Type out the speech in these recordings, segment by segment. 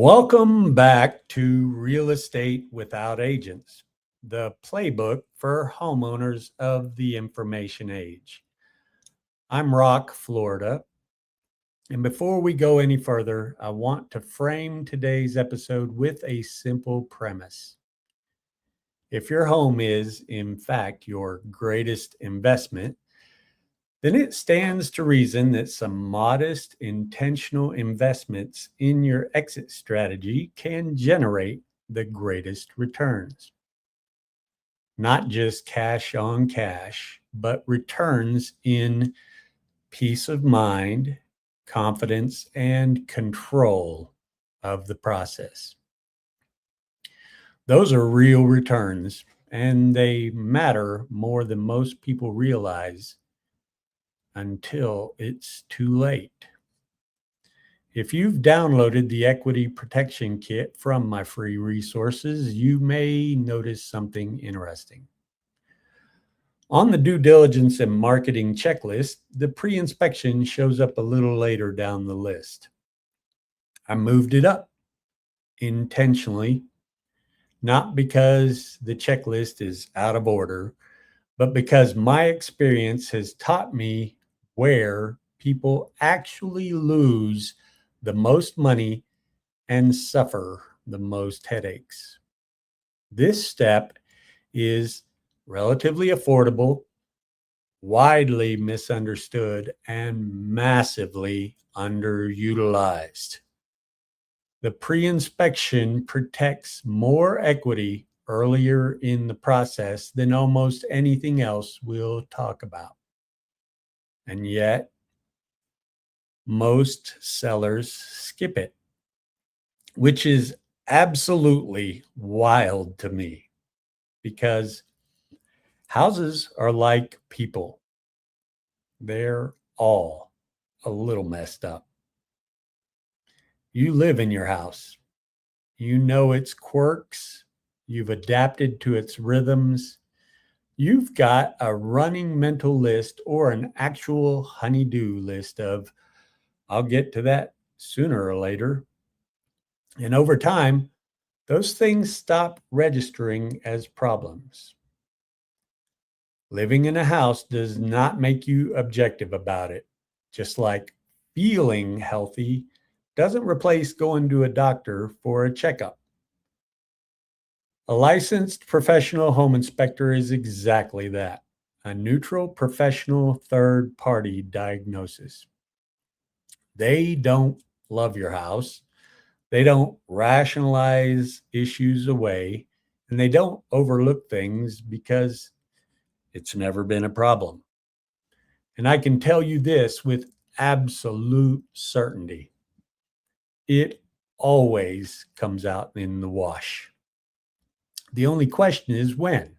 Welcome back to Real Estate Without Agents, the playbook for homeowners of the information age. I'm Rock, Florida. And before we go any further, I want to frame today's episode with a simple premise. If your home is, in fact, your greatest investment, then it stands to reason that some modest intentional investments in your exit strategy can generate the greatest returns. Not just cash on cash, but returns in peace of mind, confidence, and control of the process. Those are real returns, and they matter more than most people realize until it's too late. If you've downloaded the Equity Protection Kit from my free resources, you may notice something interesting. On the due diligence and marketing checklist, the pre-inspection shows up a little later down the list. I moved it up intentionally, not because the checklist is out of order, but because my experience has taught me where people actually lose the most money and suffer the most headaches. This step is relatively affordable, widely misunderstood, and massively underutilized. The pre-inspection protects more equity earlier in the process than almost anything else we'll talk about. And yet, most sellers skip it, which is absolutely wild to me because houses are like people. They're all a little messed up. You live in your house. You know its quirks. You've adapted to its rhythms. You've got a running mental list or an actual honey-do list of, I'll get to that sooner or later. And over time, those things stop registering as problems. Living in a house does not make you objective about it, just like feeling healthy doesn't replace going to a doctor for a checkup. A licensed professional home inspector is exactly that, a neutral professional third-party diagnosis. They don't love your house. They don't rationalize issues away, and they don't overlook things because it's never been a problem. And I can tell you this with absolute certainty. It always comes out in the wash. The only question is when.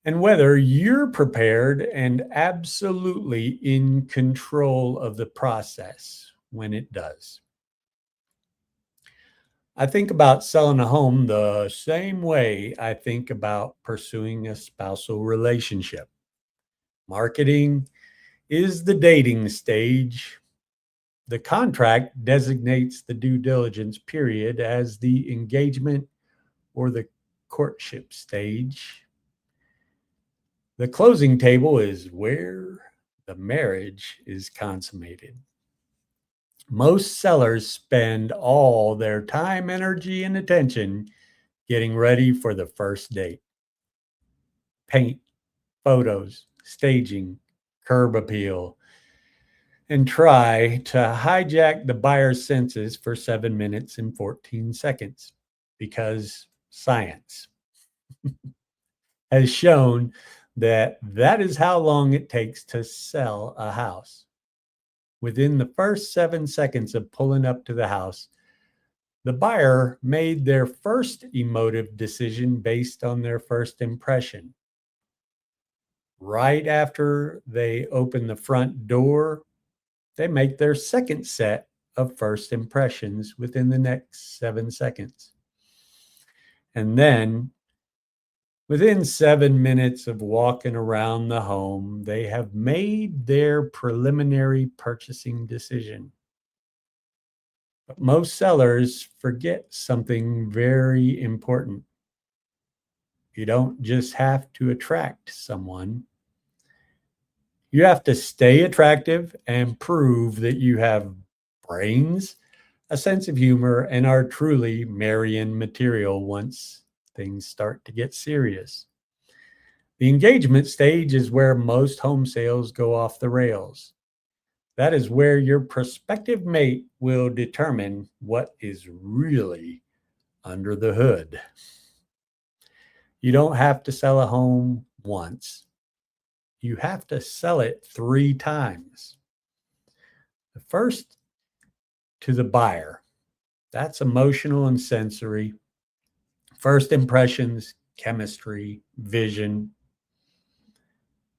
And whether you're prepared and absolutely in control of the process when it does. I think about selling a home the same way I think about pursuing a spousal relationship. Marketing is the dating stage. The contract designates the due diligence period as the engagement or the courtship stage. The closing table is where the marriage is consummated. Most sellers spend all their time, energy, and attention getting ready for the first date. Paint, photos, staging, curb appeal, and try to hijack the buyer's senses for 7 minutes and 14 seconds because science has shown that that is how long it takes to sell a house. Within the first 7 seconds of pulling up to the house, the buyer made their first emotive decision based on their first impression. Right after they open the front door, they make their second set of first impressions within the next 7 seconds. And then, within 7 minutes of walking around the home, they have made their preliminary purchasing decision. But most sellers forget something very important. You don't just have to attract someone, you have to stay attractive and prove that you have brains, a sense of humor, and are truly Marian material once things start to get serious. The engagement stage is where most home sales go off the rails. That is where your prospective mate will determine what is really under the hood. You don't have to sell a home once, you have to sell it 3 times. The first, to the buyer. That's emotional and sensory. First impressions, chemistry, vision.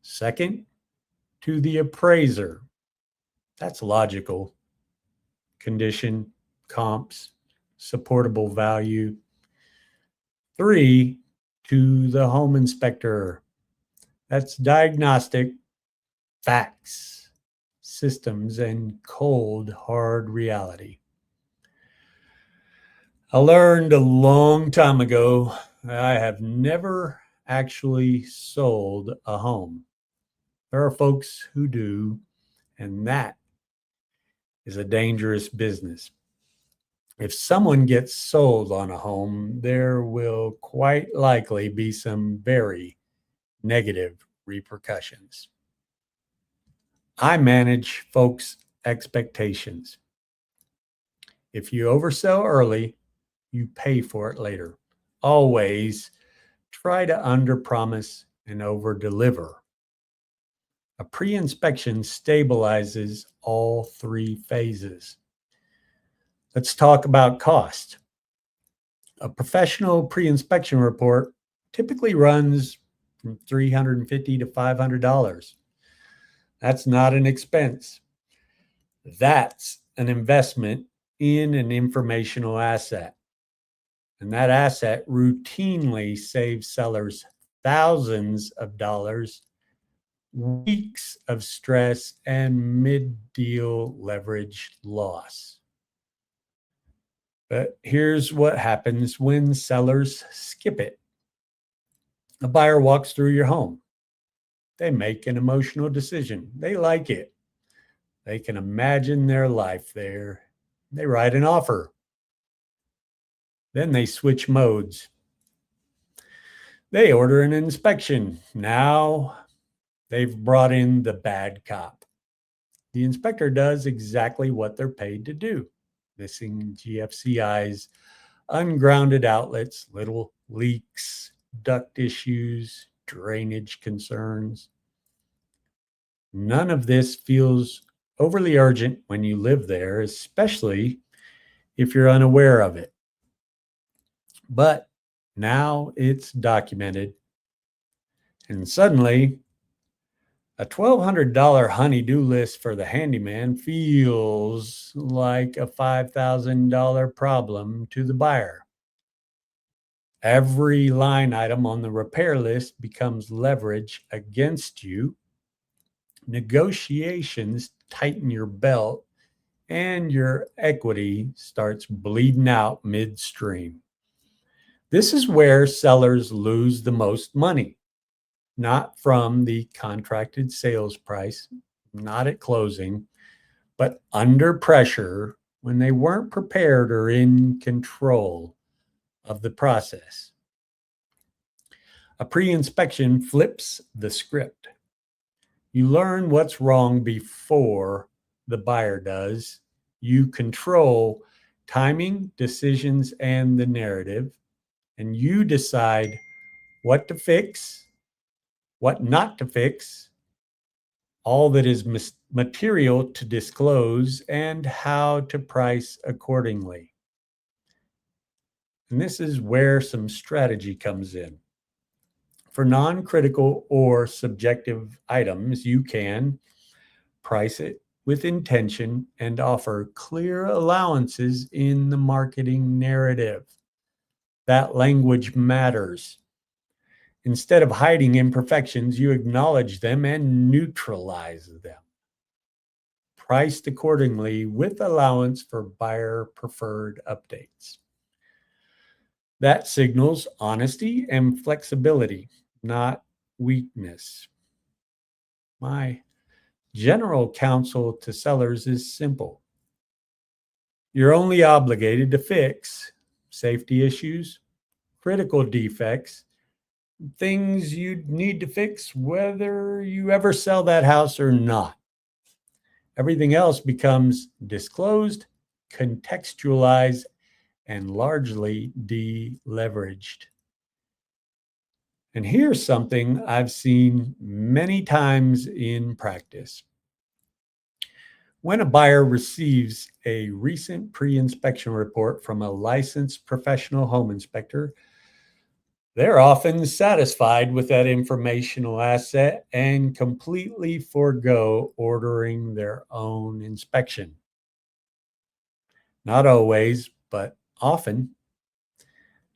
Second, to the appraiser. That's logical. Condition, comps, supportable value. 3, to the home inspector. That's diagnostic, facts, systems, and cold, hard reality. I learned a long time ago I have never actually sold a home. There are folks who do, and that is a dangerous business. If someone gets sold on a home, there will quite likely be some very negative repercussions. I manage folks' expectations. If you oversell early, you pay for it later. Always try to underpromise and overdeliver. A pre-inspection stabilizes all 3 phases. Let's talk about cost. A professional pre-inspection report typically runs from $350 to $500. That's not an expense. That's an investment in an informational asset. And that asset routinely saves sellers thousands of dollars, weeks of stress, and mid-deal leverage loss. But here's what happens when sellers skip it. A buyer walks through your home. They make an emotional decision. They like it. They can imagine their life there. They write an offer. Then they switch modes. They order an inspection. Now they've brought in the bad cop. The inspector does exactly what they're paid to do. Missing GFCIs, ungrounded outlets, little leaks, duct issues, drainage concerns. None of this feels overly urgent when you live there, especially if you're unaware of it. But now it's documented, and suddenly a $1,200 honey-do list for the handyman feels like a $5,000 problem to the buyer. Every line item on the repair list becomes leverage against you. Negotiations tighten your belt, and your equity starts bleeding out midstream. This is where sellers lose the most money, not from the contracted sales price, not at closing, but under pressure when they weren't prepared or in control of the process. A pre-inspection flips the script. You learn what's wrong before the buyer does. You control timing, decisions, and the narrative, and you decide what to fix, what not to fix, all that is material to disclose, and how to price accordingly. And this is where some strategy comes in. For non-critical or subjective items, you can price it with intention and offer clear allowances in the marketing narrative. That language matters. Instead of hiding imperfections, you acknowledge them and neutralize them. priced accordingly with allowance for buyer preferred updates. That signals honesty and flexibility, not weakness. My general counsel to sellers is simple. You're only obligated to fix safety issues, critical defects, things you need to fix whether you ever sell that house or not. Everything else becomes disclosed, contextualized, and largely deleveraged. And here's something I've seen many times in practice. When a buyer receives a recent pre-inspection report from a licensed professional home inspector, they're often satisfied with that informational asset and completely forego ordering their own inspection. Not always, but often.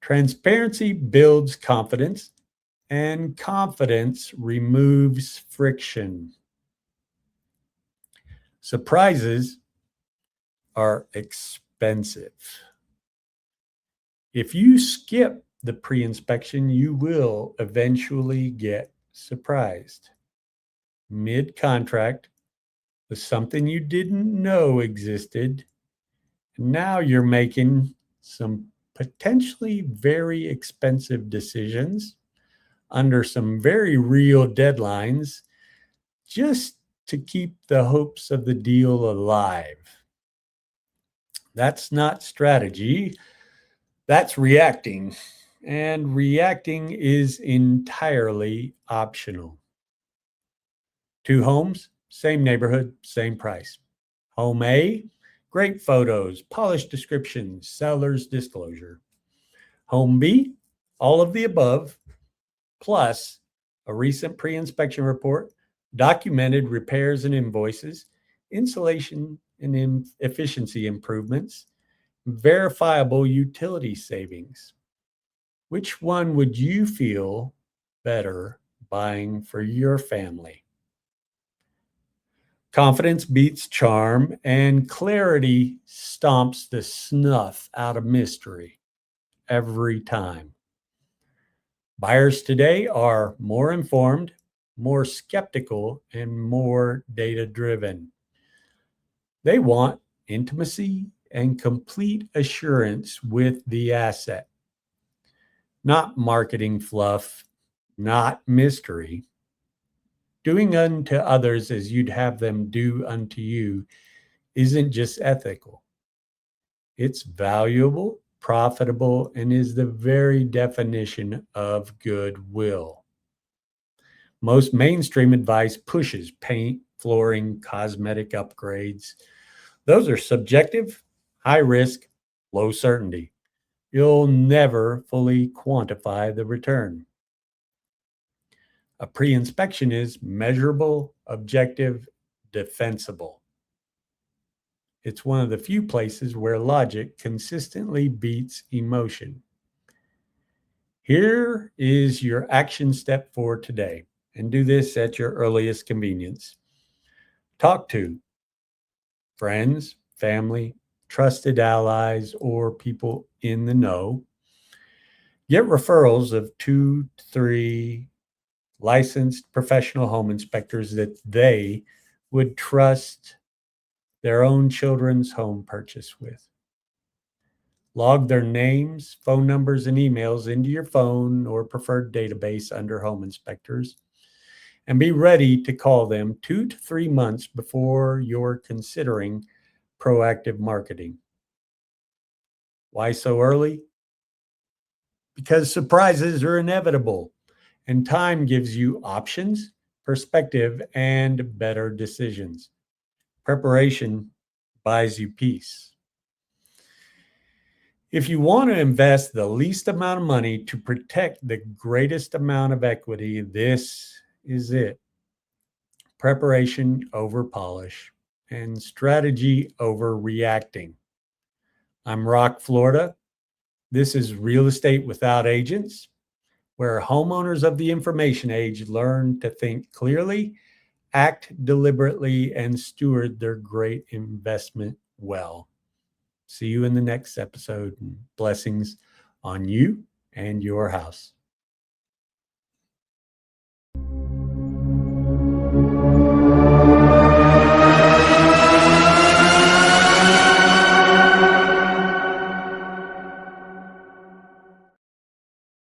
Transparency builds confidence, and confidence removes friction. Surprises are expensive. If you skip the pre-inspection, you will eventually get surprised. Mid-contract with something you didn't know existed. Now you're making some potentially very expensive decisions under some very real deadlines just to keep the hopes of the deal alive. That's not strategy, that's reacting. And reacting is entirely optional. 2 homes, same neighborhood, same price. Home A, great photos, polished descriptions, seller's disclosure. Home B, all of the above, plus a recent pre-inspection report, documented repairs and invoices, insulation and efficiency improvements, verifiable utility savings. Which one would you feel better buying for your family? Confidence beats charm, and clarity stomps the snuff out of mystery every time. Buyers today are more informed, more skeptical, and more data-driven. They want intimacy and complete assurance with the asset, not marketing fluff, not mystery. Doing unto others as you'd have them do unto you isn't just ethical. It's valuable, profitable, and is the very definition of goodwill. Most mainstream advice pushes paint, flooring, cosmetic upgrades. Those are subjective, high risk, low certainty. You'll never fully quantify the return. A pre-inspection is measurable, objective, defensible. It's one of the few places where logic consistently beats emotion. Here is your action step for today, and do this at your earliest convenience. Talk to friends, family, trusted allies, or people in the know. Get referrals of 2 to 3 licensed professional home inspectors that they would trust their own children's home purchase with. Log their names, phone numbers, and emails into your phone or preferred database under home inspectors, and be ready to call them 2 to 3 months before you're considering proactive marketing. Why so early? Because surprises are inevitable, and time gives you options, perspective, and better decisions. Preparation buys you peace. If you want to invest the least amount of money to protect the greatest amount of equity, this is it. Preparation over polish and strategy over reacting. I'm Rock, Florida. This is Real Estate Without Agents, where homeowners of the information age learn to think clearly, act deliberately, and steward their great investment well. See you in the next episode. Blessings on you and your house.